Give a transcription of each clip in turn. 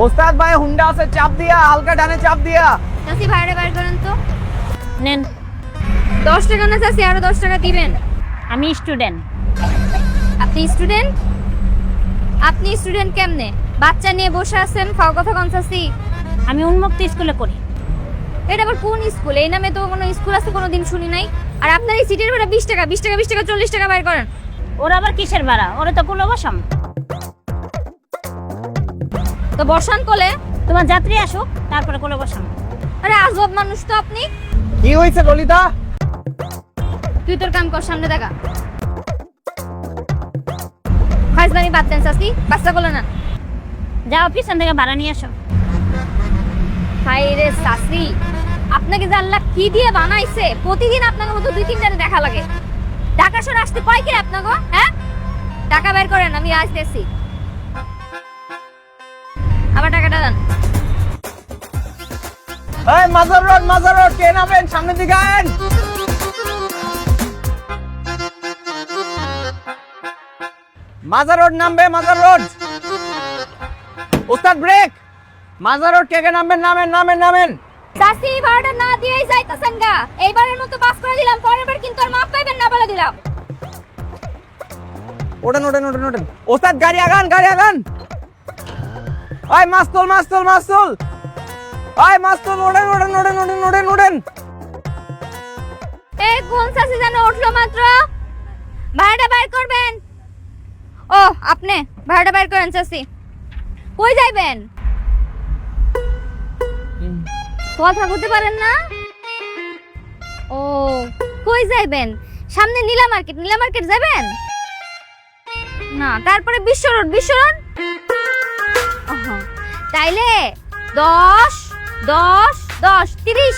ওস্তাদ ভাই হুন্ডা আছে, চাপ দিয়া, হালকা ডানে চাপ দিয়া। চাচি ভাড়া বের করেন তো। নেন 10 টাকা না চাচি, আরো 10 টাকা দিবেন। আমি স্টুডেন্ট। আপনি স্টুডেন্ট? আপনি স্টুডেন্ট কেমনে? বাচ্চা নিয়ে বসে আছেন, খাও কথা কম চাচি। আমি উন্মুক্ত স্কুলে করি। এটা আবার কোন স্কুল? এই নামে তো কোনো স্কুল আছে কোনোদিন শুনি নাই। আর আপনার এই সিটের ভাড়া 20 টাকা, 20 টাকা, 20 টাকা, 40 টাকা বের করেন। ওরা আবার কিসের ভাড়া? ওরা তো কুলো বসাম। তো বসান কোলে। তোমার যাত্রী আসুক, তারপরে কুলো বসাম। আরে আজব মানুষ তো আপনি। কি হইছে ললিতা? তুই তোর কাম কর, সামনে দেখা। ফাইজলামি বাদ দেন চাচি, বাচ্চা কোলে না। যাও পিছন থেকে ভাড়া নিয়ে আসো। হাই রে চাচি, আপনাকে যে আল্লাহ কি দিয়ে বানাইছে, প্রতিদিন আপনাকে মতো 2-3 জনে দেখা লাগে। ঢাকা শহরে আসতে কয় কে আপনাকে? হ্যাঁ, টাকা বের করেন, আমি আসতেছি। আবার টাকাটা দেন। এই মাজার রোড কে নামেন? সামনের দিকে আইন। মাজার রোড নামবে, মাজার রোড। ওস্তাদ ব্রেক। মাজার রোড কে কে নামবেন? নামেন নামেন নামেন। চাচি ভাড়াটা না দিয়েই যাইতাছেন গা। এইবারের মতো পাস করে দিলাম, পরের বার কিন্তু আর মাফ পাইবেন না বলে দিলাম। ওঠেন ওঠেন ওঠেন ওঠেন। ওস্তাদ গাড়ি আগান, গাড়ি আগান। ওই মাস্তুল মাস্তুল মাস্তুল। ওই মাস্তুল, ওঠেন ওঠেন ওঠেন ওঠেন ওঠেন ওঠেন। এই কোন চাচি যেন উঠলো মাত্র? ভাড়াটা বের করবেন। ও আপনি ভাড়াটা বের করেন চাচি। কই যাইবেন? কথা বলতে পারেন না? ও কই যাইবেন? সামনে নীলা মার্কেট, নীলা মার্কেট যাবেন না? তারপরে বিশ্ব রোড, বিশ্ব রোড। তাইলে 10 10 10 30,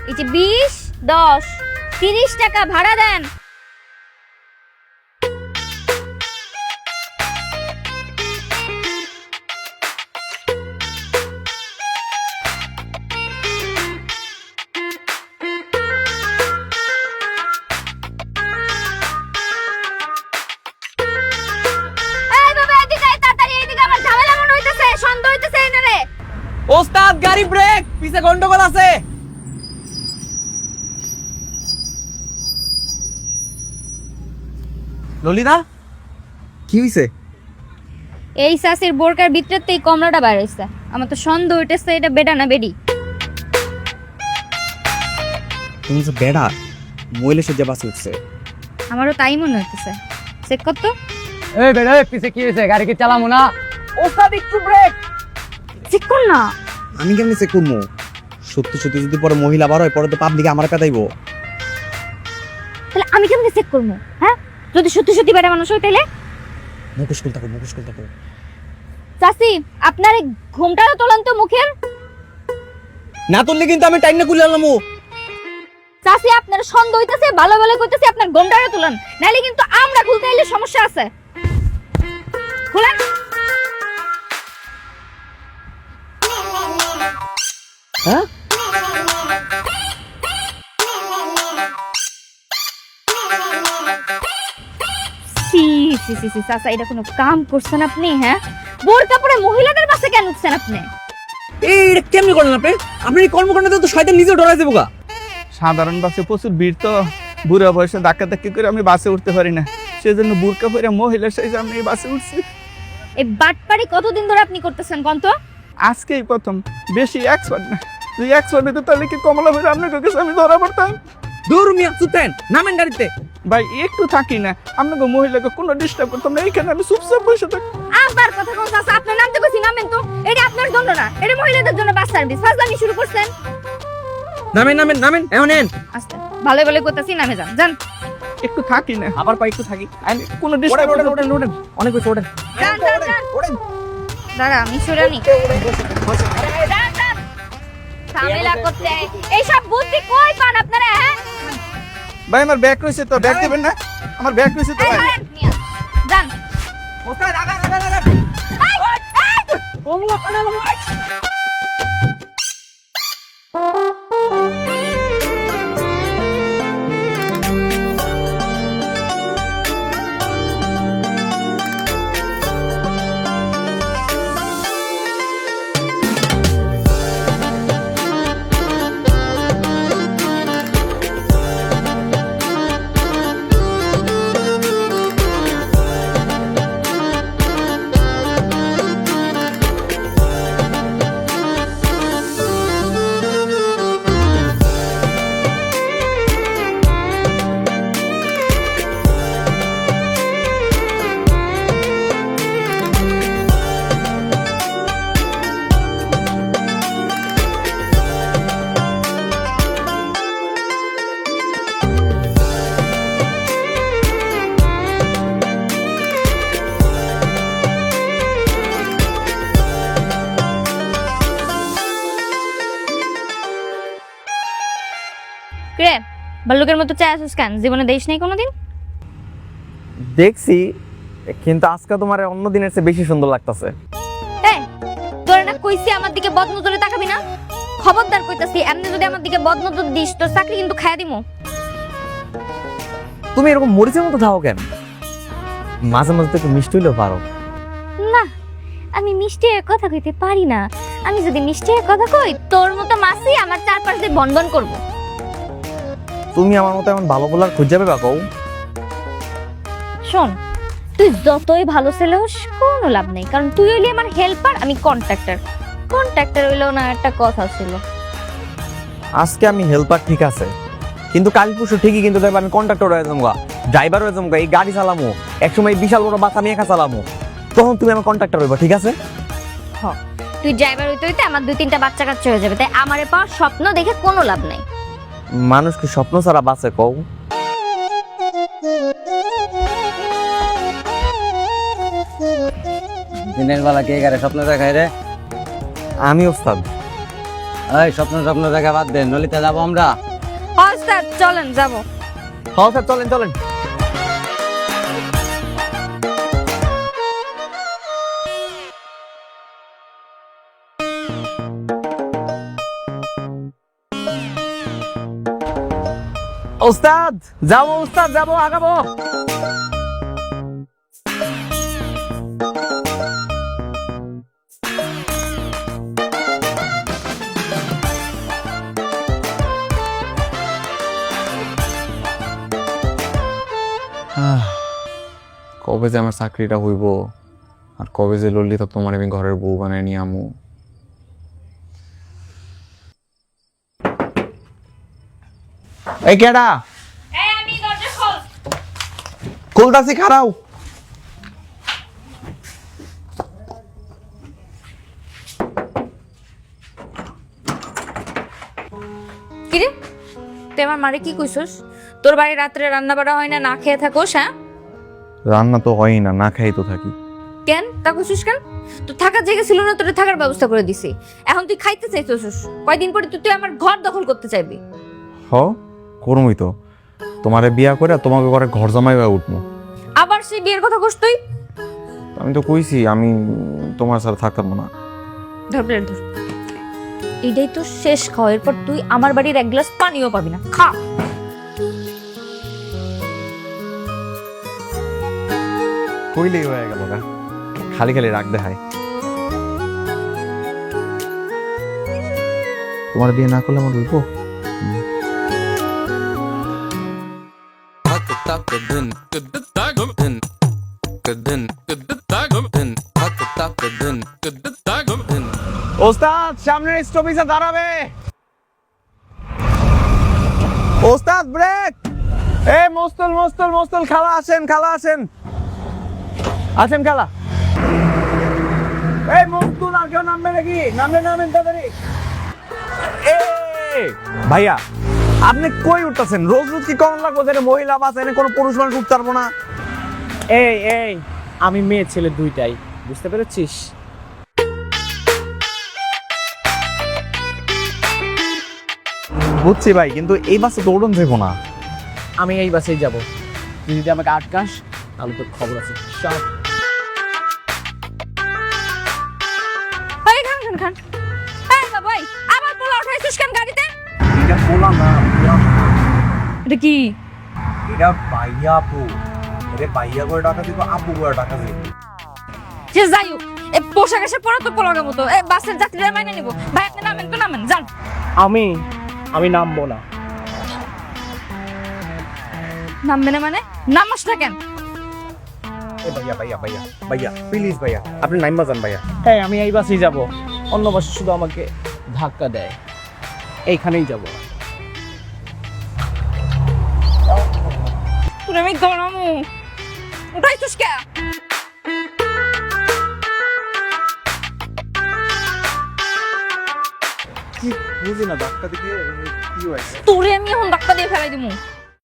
এই যে 20 10 30 টাকা ভাড়া দেন। এই বাবা, এদিকে আয় তাড়াতাড়ি, এদিকে আমার ঝামেলা মনে হইতেছে, সন্দেহ হইতেছে এনারে। ওস্তাদ গাড়ি ব্রেক, পিছে গন্ডগোল আছে। ললিতা কি হইছে? এই সাসের বোরকার ভিতরতেই কমলাটা বাইরে হইছে। আমার তো সন্দেহ হইতেছে এটা বেটা না বেডি। তুমি যে বেড়া মহিলা সজ্জা বাসে উঠছে। আমারও তাই মনে হইতেছে। চেক কর তো। এই বেটা, পিছে কি হইছে? গাড়ি কি চালামু না? ওস্তাদ একটু ব্রেক। চেক কর না। আমি কেমনি চেক করবো? সত্যি সত্যি যদি পরে মহিলা বার হয়, পরে তো পাবলিকে আমার পেতাইবো। তাহলে আমি কেমনে চেক করবো? হ্যাঁ, যদি সত্যি সত্যি বেটা মানুষ হয় তাইলে? মুখোশ খুলতে হবে, মুখোশ খুলতে হবে। চাচি আপনার এই ঘুমটাও তোলেন তো মুখের। না তুললে কিন্তু আমি টাইম না খুলে আনলাম। চাচি আপনার সন্দেহ হইতেছে, ভালো ভালো কইতেছি আপনার ঘুমটাও তোলেন, নাইলে কিন্তু আমরা খুলতে এলে সমস্যা আছে। খুলেন। হ্যাঁ, সি সি সি সি চাচা, এটা কোনো কাম করছেন আপনি? হ্যাঁ, বোরকা পরে মহিলাদের বাসে কেন উঠছেন আপনি? এটা কেমনি করেন আপনি? আপনি এই কর্মকাণ্ডে তো শয়তান নিজে ডরাই দেবো গা। সাধারণ বাসে প্রচুর ভিড়, তো বুড়া বয়সে ধাক্কা ধাক্কি করে আমি বাসে উঠতে পারি না, সেজন্য বুরকা পরে মহিলার সাইজে আমি এই বাসে উঠছি। এই বাটপাড়ি কতদিন ধরে আপনি করতেছেন কোন তো? আজকেই প্রথম, বেশি এক্সপার্ট না। তুই এক্সপার্ট হইতে তাহলে কি কমলা ভাই আপনার কাছে আমি ধরা পড়তাম? দূর মিয়া চুপতেন, নামেন গাড়িতে। ভাই একটু থাকি না, আপনাকে মহিলাকে কোনো ডিস্টার্ব করতাম না, এইখানে আমি চুপচাপ বসে থাকি। আবার কথা কোন চাচা, আপনার নাম তো কইছি, নামেন তো। এটা আপনার জন্য না, এটা মহিলাদের জন্য বাস সার্ভিস। ফাজলামি শুরু করছেন। নামেন নামেন নামেন, এখন এন। আস্তে ভালো ভালো কইতাছি, নামে যান যান। একটু থাকি না, আবার পাই একটু থাকি। আমি কোনো ওঠেন ডিস্টার্ব ওঠেন ওঠেন ওঠেন, অনেক বেশি ওঠেন। যান যান যান। দাঁড়া আমি শুরানি। যান যান। ঝামেলা করতে এইসব বুদ্ধি কই পান আপনারা? হ্যাঁ, ভাই আমার ব্যাগ রয়েছে তো, ব্যাগ দেবেন না? আমার ব্যাগ রয়েছে তো এই ভাই। ধরেন মিয়া। যান। ওস্তাদ আগান আগান আগান। রে ভাল্লুকের মতো চায় আসিস কেন? জীবনে দেশ নেই কোনোদিন? দেখছি, কিন্তু আজকে তোমার অন্য দিনের চেয়ে বেশি সুন্দর লাগতেছে। এই তোরা না কইছি আমার দিকে বদনজরে তাকাবি না? খবরদার কইতাছি, এমনি যদি আমার দিকে বদনজর দিস তোর চাকরি কিন্তু খাইয়া দিমু। তুমি এরকম মরিচের মতো থাও কেন? মাঝে মাঝে তো একটু মিষ্টি হইলেও পারো। না, আমি মিষ্টি হয়ে কথা কইতে পারি না। আমি যদি মিষ্টি হয়ে কথা কই তোর মতো মাসি আমার চারপাশ দিয়ে বনবন করবো। তুমি আমার মতো এমন ভালো বলার খুঁজে যাবে বা কও? শোন, তুই যতই ভালো ছেলে হোস কোনো লাভ নেই, কারণ তুই হইলি আমার হেল্পার, আমি কন্ট্রাক্টর। কন্ট্রাক্টর হইলেও না একটা কথা ছিল। আজকে আমি হেল্পার ঠিক আছে, কিন্তু কাল পরশু ঠিকই কিন্তু দেখবে আমি কন্ট্রাক্টর হয়ে যাবো, ড্রাইভার হয়ে যাবো, এই গাড়ি চালামো, একসময় বিশাল বড় বাস আমি একা চালামো, তখন তুমি আমার কন্ট্রাক্টর হইবা, ঠিক আছে? তুই ড্রাইভার হইতে হইতে আমার 2-3টা বাচ্চা কাচ্চা হয়ে যাবে, তাই আমারে পাওয়ার স্বপ্ন দেখে কোনো লাভ নাই। মানুষ কি স্বপ্ন ছাড়া বাঁচে কও? দিনের বেলা কে গারে স্বপ্ন দেখায় রে? আমি ওস্তাদ। এই স্বপ্ন দেখা বাদ দেন, নলিতে যাবো আমরা। হ্যাঁ স্যার, চলেন যাবো। হ্যাঁ স্যার, চলেন চলেন। ওস্তাদ যাবো, ওস্তাদ যাবো, আগাবো। কবে যে আমার চাকরিটা হইব, আর কবে যে ললিতা তোমার আমি ঘরের বউ বানায় নিয়ে আমু। এই কেডা? আমি দরজা খোল। খুলতাছি, খারাও। কিরে তুই আমার মারে কি কইছস? তোর বাড়ি রাত্রে রান্না বাড়া হয় না, না খেয়ে থাকোস? হ্যাঁ, রান্না তো হয়ই না, না খাই তো থাকি। কেন তা কইছস কেন? তো থাকার জায়গা ছিল না, তোর থাকার ব্যবস্থা করে দিছি। এখন তুই খাইতে চাইছস, কয়দিন পরে তুই আমার ঘর দখল করতে চাইবি। হ করমই তো, তোমারে বিয়া করে তোমাকে ঘরে ঘর জামাই হয়ে উঠবো। আবার সেই বিয়ের কথা কইস তুই? আমি তো কইছি আমি তোমার সাথে থাকতাম না। ধর প্লেট ধর। এটাই তো শেষ খাওয়া, এরপর তুই আমার বাড়ির এক গ্লাস পানিও পাবি না। খা। কইলেই হয়ে গেল গা, খালি খালি রাখ দেখায়। তোমার বিয়ে না করলে আমার উঠবো? ওস্তাদ সামনের স্টপেজে দাঁড়াবে। ওস্তাদ ব্রেক। এ মস্তল মস্তল মস্তল, খালা আসেন, খালা আসেন, আসেন খালা। এই মস্তুল আর কেউ নামবে নাকি? নামবেন নামবেন তাড়াতাড়ি। ভাইয়া আপনি কই উঠতেছেন? রোজ রোজ কি কম লাগবো? যে মহিলা বাস এনে কোনো পুরুষ মানুষ উঠতে পারবো না? এই এই আমি মেয়ে ছেলে দুইটাই, বুঝতে পেরেছিস? বুঝছি ভাই, কিন্তু এই বাসে দৌড়ন যাবো না। আমি এই বাসেই যাব, তুই যদি আমাকে আটকাস তাহলে তোর খবর আছে সব। এই খান খান খান। এই বাবা, আবার পোলা উঠাইছিস কেন গাড়িতে? এটা বলা না, এটা কি? এটা ভাইয়া আপু। আরে ভাইয়া করে টাকা দিব, আপু করে টাকা দিব। যে যাই হোক, এই পোশাক এসে পরে তো পোলাগের মতো এই বাসের যাত্রীরা মাইনে নিব। ভাই আপনি নামেন তো নামেন, যান। আমি নামবো না। নামবে না মানে? নামাস না কেন? এ ভাইয়া ভাইয়া ভাইয়া ভাইয়া প্লিজ ভাইয়া, আপনি নাইমা যান ভাইয়া। হ্যাঁ আমি এই বাসেই যাব, অন্য বাসে শুধু আমাকে ধাক্কা দেয়, এইখানেই যাব। তুই আমি গরমু উঠাইছিস কে? বুঝি না ধাক্কা দিকে কি হয়েছে। তোরে আমি এখন ধাক্কা দিয়ে ফেলাই দিমু।